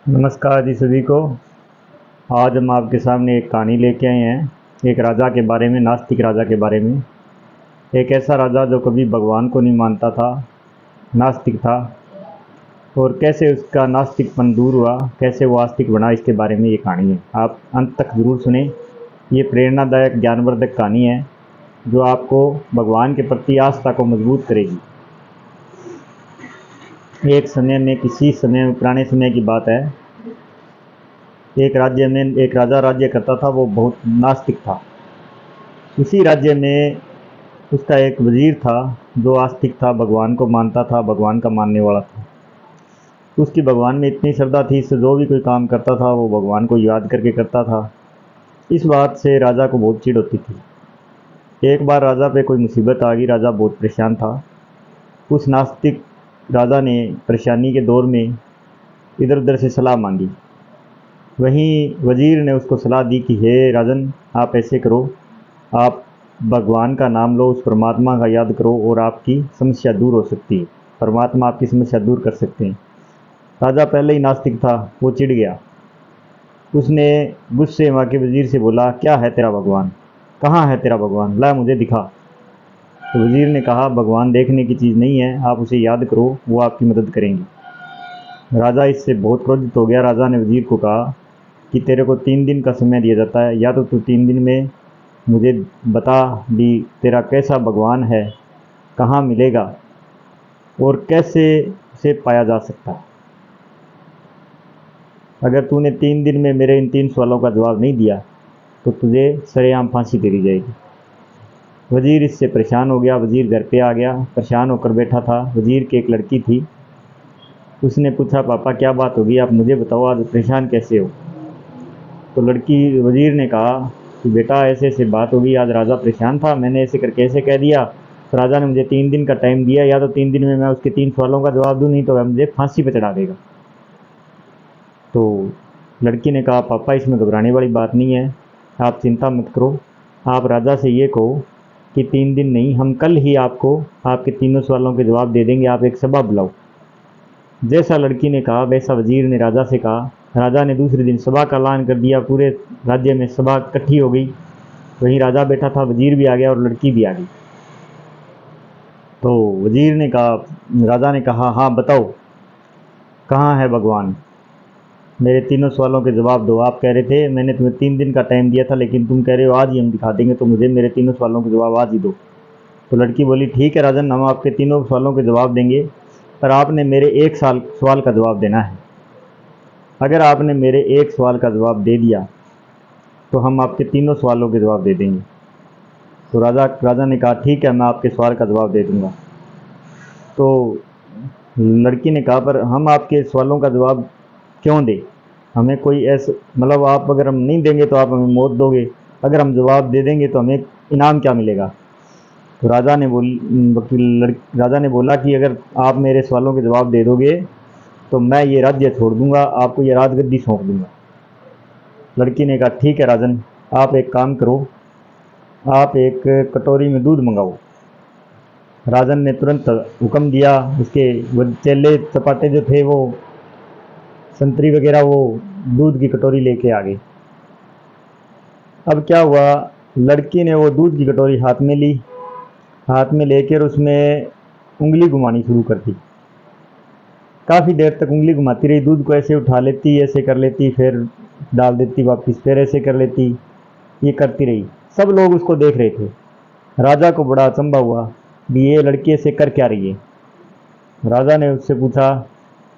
नमस्कार जी सभी को। आज हम आपके सामने एक कहानी लेके आए हैं एक राजा के बारे में, नास्तिक राजा के बारे में। एक ऐसा राजा जो कभी भगवान को नहीं मानता था, नास्तिक था, और कैसे उसका नास्तिकपन दूर हुआ, कैसे वो आस्तिक बना, इसके बारे में ये कहानी है। आप अंत तक ज़रूर सुने। ये प्रेरणादायक ज्ञानवर्धक कहानी है जो आपको भगवान के प्रति आस्था को मजबूत करेगी। एक समय में, किसी समय पुराने समय की बात है, एक राज्य में एक राजा राज्य करता था। वो बहुत नास्तिक था। उसी राज्य में उसका एक वजीर था जो आस्तिक था, भगवान को मानता था, भगवान का मानने वाला था। उसकी भगवान में इतनी श्रद्धा थी, इससे जो भी कोई काम करता था वो भगवान को याद करके करता था। इस बात से राजा को बहुत चिढ़ होती थी। एक बार राजा पे कोई मुसीबत आ गई, राजा बहुत परेशान था। उस नास्तिक राजा ने परेशानी के दौर में इधर उधर से सलाह मांगी। वहीं वजीर ने उसको सलाह दी कि हे राजन, आप ऐसे करो, आप भगवान का नाम लो, उस परमात्मा का याद करो और आपकी समस्या दूर हो सकती है। परमात्मा आपकी समस्या दूर कर सकते हैं। राजा पहले ही नास्तिक था, वो चिढ़ गया। उसने गुस्से में आके वजीर से बोला, क्या है तेरा भगवान? कहाँ है तेरा भगवान? ला मुझे दिखा। तो वजीर ने कहा, भगवान देखने की चीज़ नहीं है, आप उसे याद करो, वो आपकी मदद करेंगे। राजा इससे बहुत क्रोधित हो गया। राजा ने वजीर को कहा कि तेरे को 3 दिन का समय दिया जाता है, या तो तू 3 दिन में मुझे बता भी तेरा कैसा भगवान है, कहाँ मिलेगा और कैसे उसे पाया जा सकता है। अगर तूने 3 दिन में मेरे इन 3 सवालों का जवाब नहीं दिया तो तुझे सरेआम फांसी दे दी जाएगी। वजीर इससे परेशान हो गया। वजीर घर पे आ गया, परेशान होकर बैठा था। वजीर की एक लड़की थी। उसने पूछा, पापा क्या बात होगी, आप मुझे बताओ, आज परेशान कैसे हो? तो लड़की वजीर ने कहा कि बेटा ऐसे ऐसे बात होगी, आज राजा परेशान था, मैंने ऐसे करके ऐसे कह दिया, तो राजा ने मुझे 3 दिन का टाइम दिया, या तो 3 दिन में मैं उसके 3 सवालों का जवाब दूँ, नहीं तो वह मुझे फांसी पर चढ़ा देगा। तो लड़की ने कहा, पापा इसमें घबराने वाली बात नहीं है, आप चिंता मत करो। आप राजा से ये कहो कि 3 दिन नहीं, हम कल ही आपको आपके 3 सवालों के जवाब दे देंगे, आप एक सभा बुलाओ। जैसा लड़की ने कहा वैसा वजीर ने राजा से कहा। राजा ने दूसरे दिन सभा का ऐलान कर दिया। पूरे राज्य में सभा इकट्ठी हो गई। वहीं राजा बैठा था, वजीर भी आ गया और लड़की भी आ गई। तो वजीर ने कहा, राजा ने कहा, हाँ बताओ, कहाँ है भगवान? मेरे 3 सवालों के जवाब दो। आप कह रहे थे, मैंने तुम्हें 3 दिन का टाइम दिया था, लेकिन तुम कह रहे हो आज ही हम दिखा देंगे, तो मुझे मेरे 3 सवालों के जवाब आज ही दो। तो लड़की बोली, ठीक है राजन, हम आपके 3 सवालों के जवाब देंगे, पर आपने मेरे एक सवाल का जवाब देना है। अगर आपने मेरे एक सवाल का जवाब दे दिया तो हम आपके 3 सवालों के जवाब दे देंगे। तो राजा ने कहा, ठीक है, मैं आपके सवाल का जवाब दे दूंगा। तो लड़की ने कहा, पर हम आपके सवालों का जवाब क्यों दें? हमें कोई ऐसा, मतलब आप अगर हम नहीं देंगे तो आप हमें मौत दोगे, अगर हम जवाब दे देंगे तो हमें इनाम क्या मिलेगा? तो राजा ने बोला कि अगर आप मेरे सवालों के जवाब दे दोगे तो मैं ये राज्य छोड़ दूंगा, आपको ये राजगद्दी सौंप दूंगा। लड़की ने कहा, ठीक है राजन, आप एक काम करो, आप एक कटोरी में दूध मंगाओ। राजन ने तुरंत हुक्म दिया। उसके वो चेले चपाटे जो थे, वो संतरी वगैरह, वो दूध की कटोरी लेके आ गए। अब क्या हुआ, लड़की ने वो दूध की कटोरी हाथ में ली, हाथ में लेकर उसमें उंगली घुमानी शुरू कर दी। काफ़ी देर तक उंगली घुमाती रही, दूध को ऐसे उठा लेती, ऐसे कर लेती, फिर डाल देती वापस, फिर ऐसे कर लेती, ये करती रही। सब लोग उसको देख रहे थे। राजा को बड़ा अचंभा हुआ कि ये लड़की ऐसे कर क्या रही है। राजा ने उससे पूछा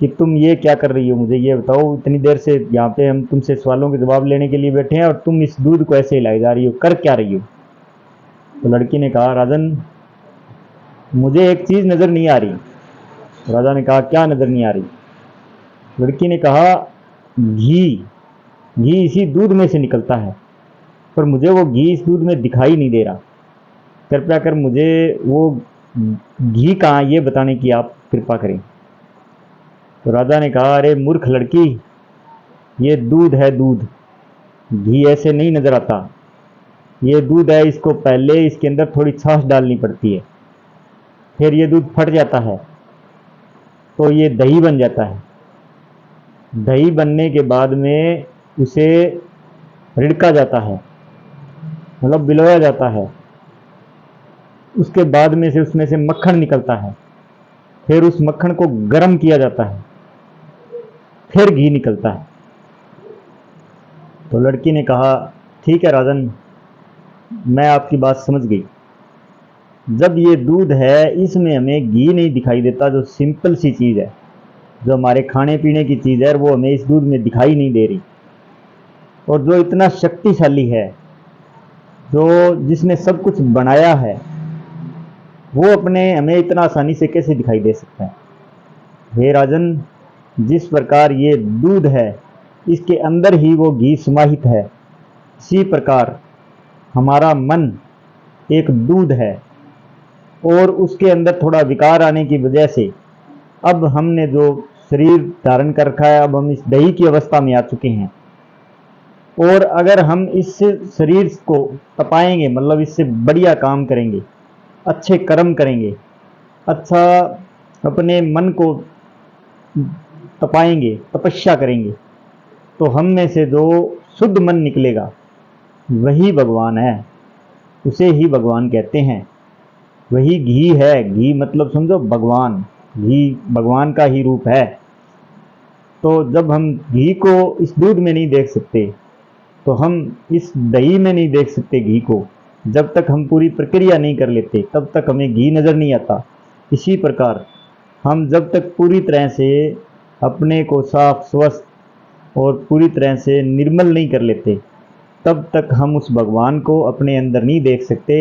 कि तुम ये क्या कर रही हो, मुझे ये बताओ, इतनी देर से यहाँ पे हम तुमसे सवालों के जवाब लेने के लिए बैठे हैं और तुम इस दूध को ऐसे हिलाई जा रही हो, कर क्या रही हो? तो लड़की ने कहा, राजन मुझे एक चीज़ नज़र नहीं आ रही। राजा ने कहा, क्या नज़र नहीं आ रही? लड़की ने कहा, घी। घी इसी दूध में से निकलता है, पर मुझे वो घी इस दूध में दिखाई नहीं दे रहा। कृपया कर मुझे वो घी कहाँ, ये बताने की आप कृपा करें। तो राजा ने कहा, अरे मूर्ख लड़की, ये दूध है, दूध। घी ऐसे नहीं नज़र आता। ये दूध है, इसको पहले इसके अंदर थोड़ी छाछ डालनी पड़ती है, फिर ये दूध फट जाता है तो ये दही बन जाता है। दही बनने के बाद में उसे रिड़का जाता है, मतलब बिलोया जाता है। उसके बाद में से उसमें से मक्खन निकलता है, फिर उस मक्खन को गर्म किया जाता है, फिर घी निकलता है। तो लड़की ने कहा, ठीक है राजन, मैं आपकी बात समझ गई। जब ये दूध है, इसमें हमें घी नहीं दिखाई देता, जो सिंपल सी चीज़ है, जो हमारे खाने पीने की चीज़ है, वो हमें इस दूध में दिखाई नहीं दे रही। और जो इतना शक्तिशाली है, जो जिसने सब कुछ बनाया है, वो अपने हमें इतना आसानी से कैसे दिखाई दे सकता है। हे राजन, जिस प्रकार ये दूध है, इसके अंदर ही वो घी समाहित है, इसी प्रकार हमारा मन एक दूध है, और उसके अंदर थोड़ा विकार आने की वजह से अब हमने जो शरीर धारण कर रखा है, अब हम इस दही की अवस्था में आ चुके हैं। और अगर हम इस शरीर को तपाएंगे, मतलब इससे बढ़िया काम करेंगे, अच्छे कर्म करेंगे, अच्छा अपने मन को तपाएंगे, तपस्या करेंगे, तो हम में से जो शुद्ध मन निकलेगा वही भगवान है, उसे ही भगवान कहते हैं। वही घी है। घी मतलब समझो भगवान, घी भगवान का ही रूप है। तो जब हम घी को इस दूध में नहीं देख सकते, तो हम इस दही में नहीं देख सकते घी को। जब तक हम पूरी प्रक्रिया नहीं कर लेते, तब तक हमें घी नज़र नहीं आता। इसी प्रकार हम जब तक पूरी तरह से अपने को साफ, स्वस्थ और पूरी तरह से निर्मल नहीं कर लेते, तब तक हम उस भगवान को अपने अंदर नहीं देख सकते,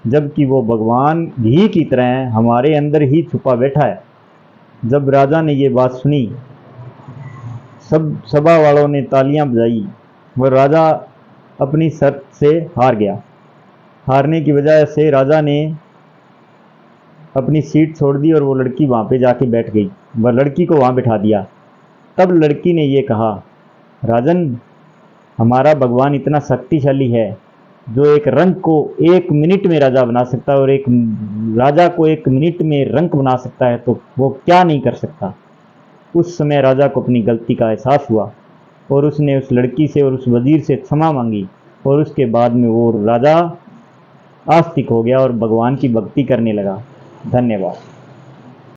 जबकि वो भगवान घी की तरह हमारे अंदर ही छुपा बैठा है। जब राजा ने ये बात सुनी, सब सभा वालों ने तालियां बजाई, और राजा अपनी शर्त से हार गया। हारने की वजह से राजा ने अपनी सीट छोड़ दी और वो लड़की वहाँ पे जाके बैठ गई। वह लड़की को वहाँ बिठा दिया। तब लड़की ने ये कहा, राजन, हमारा भगवान इतना शक्तिशाली है, जो एक रंक को 1 मिनट में राजा बना सकता है, और एक राजा को 1 मिनट में रंक बना सकता है, तो वो क्या नहीं कर सकता। उस समय राजा को अपनी गलती का एहसास हुआ, और उसने उस लड़की से और उस वजीर से क्षमा मांगी, और उसके बाद में वो राजा आस्तिक हो गया और भगवान की भक्ति करने लगा। धन्यवाद।